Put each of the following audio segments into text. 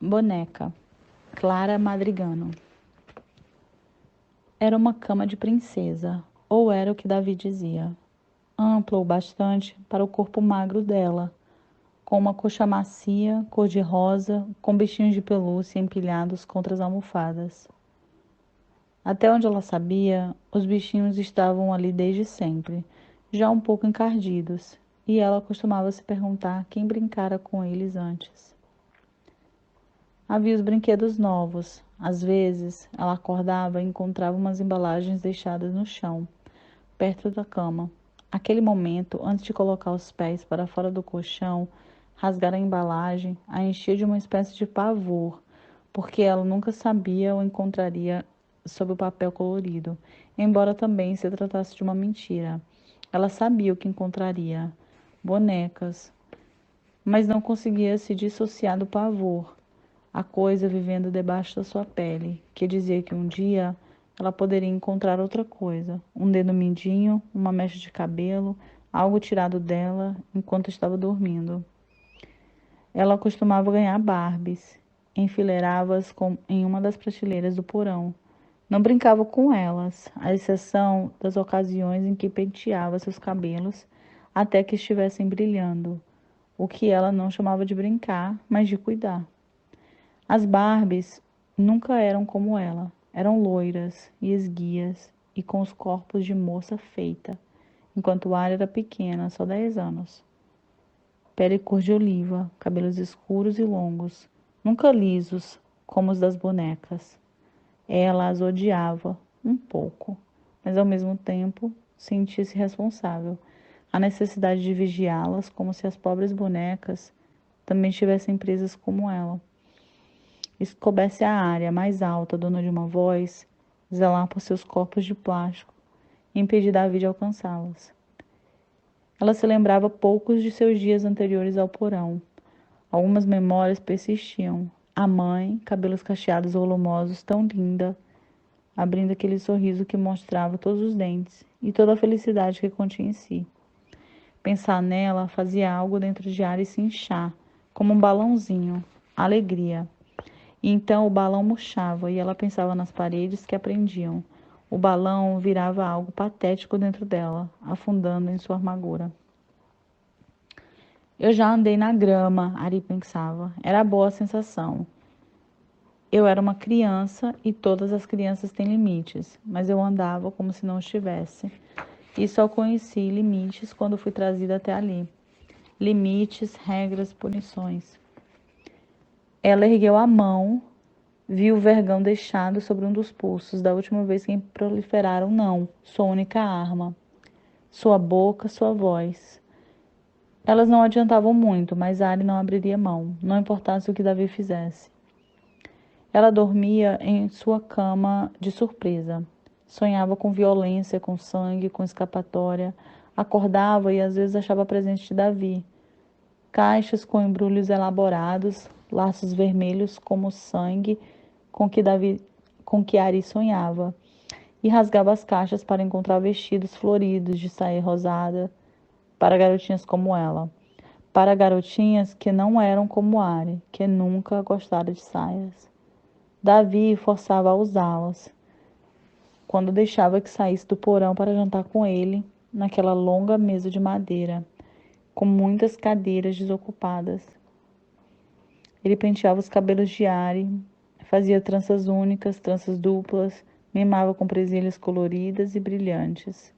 Boneca, Clara Madrigano. Era uma cama de princesa, ou era o que Davi dizia, ampla o bastante para o corpo magro dela, com uma coxa macia, cor-de-rosa, com bichinhos de pelúcia empilhados contra as almofadas. Até onde ela sabia, os bichinhos estavam ali desde sempre, já um pouco encardidos, e ela costumava se perguntar quem brincara com eles antes. Havia os brinquedos novos. Às vezes, ela acordava e encontrava umas embalagens deixadas no chão, perto da cama. Aquele momento, antes de colocar os pés para fora do colchão, rasgar a embalagem, a enchia de uma espécie de pavor, porque ela nunca sabia ou encontraria sob o papel colorido, embora também se tratasse de uma mentira. Ela sabia o que encontraria: bonecas, mas não conseguia se dissociar do pavor, a coisa vivendo debaixo da sua pele, que dizia que um dia ela poderia encontrar outra coisa, um dedo mindinho, uma mecha de cabelo, algo tirado dela enquanto estava dormindo. Ela costumava ganhar Barbies, enfileirava-as em uma das prateleiras do porão. Não brincava com elas, à exceção das ocasiões em que penteava seus cabelos até que estivessem brilhando, o que ela não chamava de brincar, mas de cuidar. As Barbies nunca eram como ela. Eram loiras e esguias e com os corpos de moça feita, enquanto Ari era pequena, só 10 anos. Pele cor de oliva, cabelos escuros e longos, nunca lisos como os das bonecas. Ela as odiava um pouco, mas ao mesmo tempo sentia-se responsável. A necessidade de vigiá-las como se as pobres bonecas também estivessem presas como ela. E se coubesse a área mais alta, dona de uma voz, zelar por seus corpos de plástico e impedir Davi de alcançá-las. Ela se lembrava poucos de seus dias anteriores ao porão. Algumas memórias persistiam. A mãe, cabelos cacheados volumosos, tão linda, abrindo aquele sorriso que mostrava todos os dentes e toda a felicidade que continha em si. Pensar nela fazia algo dentro de Ari se inchar, como um balãozinho. Alegria. E então o balão murchava e ela pensava nas paredes que aprendiam. O balão virava algo patético dentro dela, afundando em sua amargura. Eu já andei na grama, Ari pensava. Era boa a sensação. Eu era uma criança e todas as crianças têm limites, mas eu andava como se não estivesse. E só conheci limites quando fui trazida até ali. Limites, regras, punições. Ela ergueu a mão, viu o vergão deixado sobre um dos pulsos da última vez que proliferaram não, sua única arma. Sua boca, sua voz. Elas não adiantavam muito, mas Ari não abriria mão, não importasse o que Davi fizesse. Ela dormia em sua cama de surpresa. Sonhava com violência, com sangue, com escapatória. Acordava e às vezes achava presente de Davi. Caixas com embrulhos elaborados, laços vermelhos como sangue com que Ari sonhava. E rasgava as caixas para encontrar vestidos floridos de saia rosada para garotinhas como ela. Para garotinhas que não eram como Ari, que nunca gostara de saias. Davi forçava a usá-las, quando deixava que saísse do porão para jantar com ele, naquela longa mesa de madeira, com muitas cadeiras desocupadas. Ele penteava os cabelos de Ari, fazia tranças únicas, tranças duplas, mimava com presilhas coloridas e brilhantes,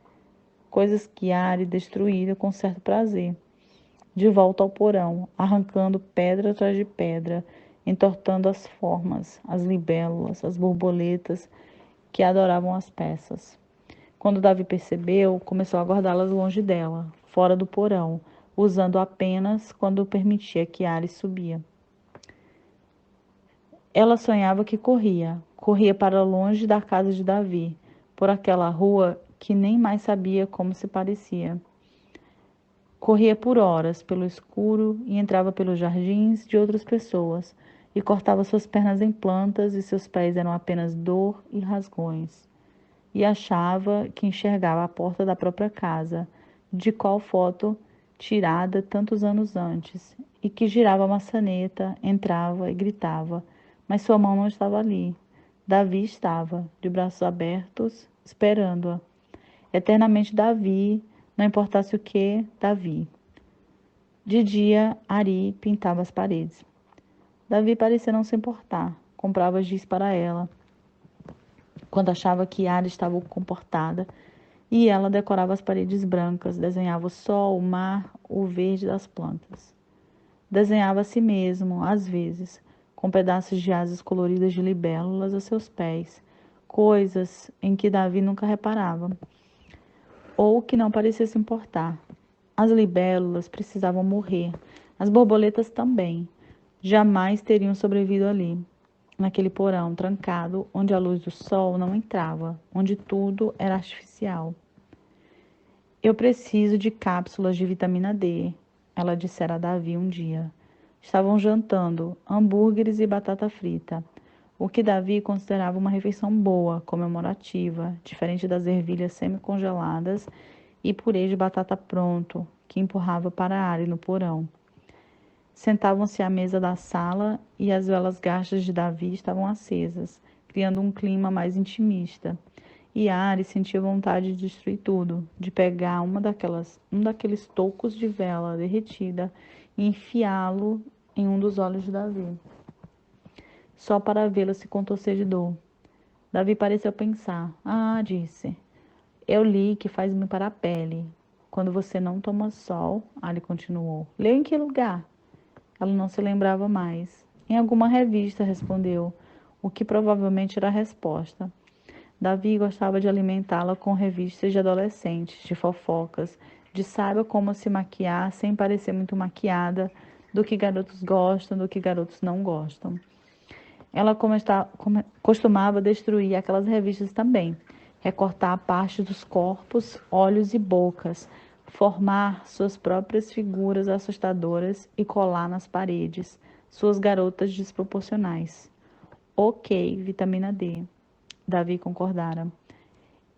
coisas que Ari destruíra com certo prazer. De volta ao porão, arrancando pedra atrás de pedra, entortando as formas, as libélulas, as borboletas que adoravam as peças. Quando Davi percebeu, começou a guardá-las longe dela, fora do porão, usando apenas quando permitia que Ari subia. Ela sonhava que corria para longe da casa de Davi, por aquela rua que nem mais sabia como se parecia. Corria por horas pelo escuro e entrava pelos jardins de outras pessoas e cortava suas pernas em plantas e seus pés eram apenas dor e rasgões. E achava que enxergava a porta da própria casa, de qual foto tirada tantos anos antes, e que girava a maçaneta, entrava e gritava, mas sua mão não estava ali. Davi estava, de braços abertos, esperando-a. Eternamente Davi, não importasse o que, Davi. De dia, Ari pintava as paredes. Davi parecia não se importar, comprava giz para ela, quando achava que Ari estava comportada, e ela decorava as paredes brancas, desenhava o sol, o mar, o verde das plantas. Desenhava a si mesmo, às vezes, com pedaços de asas coloridas de libélulas a seus pés, coisas em que Davi nunca reparava, ou que não parecia se importar. As libélulas precisavam morrer, as borboletas também. Jamais teriam sobrevivido ali, naquele porão trancado, onde a luz do sol não entrava, onde tudo era artificial. Eu preciso de cápsulas de vitamina D, ela dissera a Davi um dia. Estavam jantando hambúrgueres e batata frita, o que Davi considerava uma refeição boa, comemorativa, diferente das ervilhas semi-congeladas e purê de batata pronto, que empurrava para Ari no porão. Sentavam-se à mesa da sala e as velas gastas de Davi estavam acesas, criando um clima mais intimista. E Ari sentia vontade de destruir tudo, de pegar um daqueles tocos de vela derretida e enfiá-lo em um dos olhos de Davi, só para vê-lo se contorcer de dor. Davi pareceu pensar. Ah, disse, eu li que faz bem para a pele. Quando você não toma sol, Ari continuou. Leu em que lugar? Ela não se lembrava mais. Em alguma revista, respondeu, o que provavelmente era a resposta. Davi gostava de alimentá-la com revistas de adolescentes, de fofocas, de saiba como se maquiar sem parecer muito maquiada, do que garotos gostam, do que garotos não gostam. Ela costumava destruir aquelas revistas também, recortar partes dos corpos, olhos e bocas, formar suas próprias figuras assustadoras e colar nas paredes, suas garotas desproporcionais. Ok, vitamina D. Davi concordara.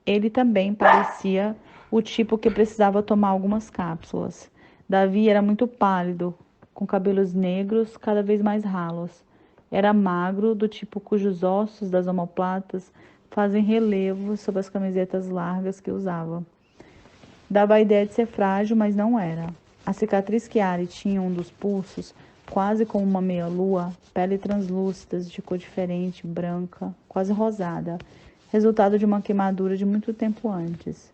Ele também parecia o tipo que precisava tomar algumas cápsulas. Davi era muito pálido, com cabelos negros cada vez mais ralos. Era magro, do tipo cujos ossos das omoplatas fazem relevo sobre as camisetas largas que usava. Dava a ideia de ser frágil, mas não era. A cicatriz que Ari tinha em um dos pulsos, quase como uma meia-lua, pele translúcida, de cor diferente, branca, quase rosada, resultado de uma queimadura de muito tempo antes.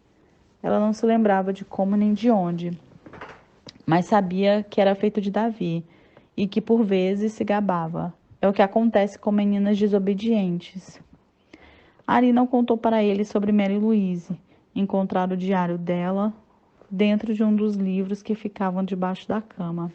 Ela não se lembrava de como nem de onde, mas sabia que era feito de Davi e que por vezes se gabava. É o que acontece com meninas desobedientes. Ari não contou para ele sobre Mary Louise, encontrar o diário dela dentro de um dos livros que ficavam debaixo da cama.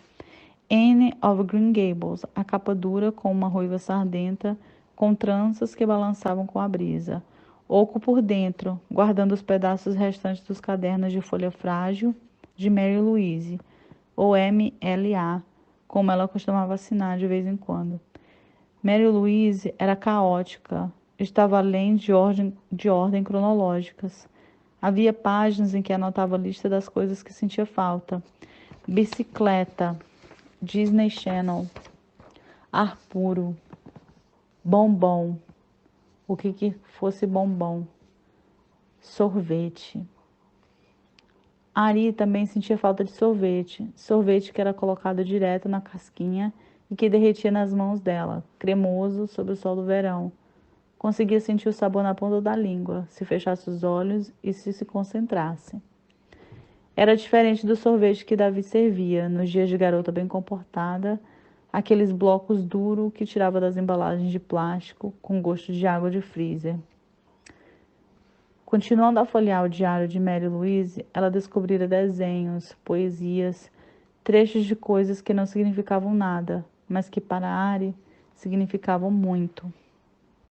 Anne of Green Gables, a capa dura com uma ruiva sardenta, com tranças que balançavam com a brisa. Oco por dentro, guardando os pedaços restantes dos cadernos de folha frágil de Mary Louise, ou MLA, como ela costumava assinar de vez em quando. Mary Louise era caótica, estava além de ordem cronológicas. Havia páginas em que anotava a lista das coisas que sentia falta. Bicicleta, Disney Channel, ar puro, bombom, o que fosse bombom, sorvete. Ari também sentia falta de sorvete, sorvete que era colocado direto na casquinha e que derretia nas mãos dela, cremoso sob o sol do verão. Conseguia sentir o sabor na ponta da língua, se fechasse os olhos e se concentrasse. Era diferente do sorvete que Davi servia, nos dias de garota bem comportada, aqueles blocos duros que tirava das embalagens de plástico, com gosto de água de freezer. Continuando a folhear o diário de Mary Louise, ela descobrira desenhos, poesias, trechos de coisas que não significavam nada, mas que para Ari significavam muito.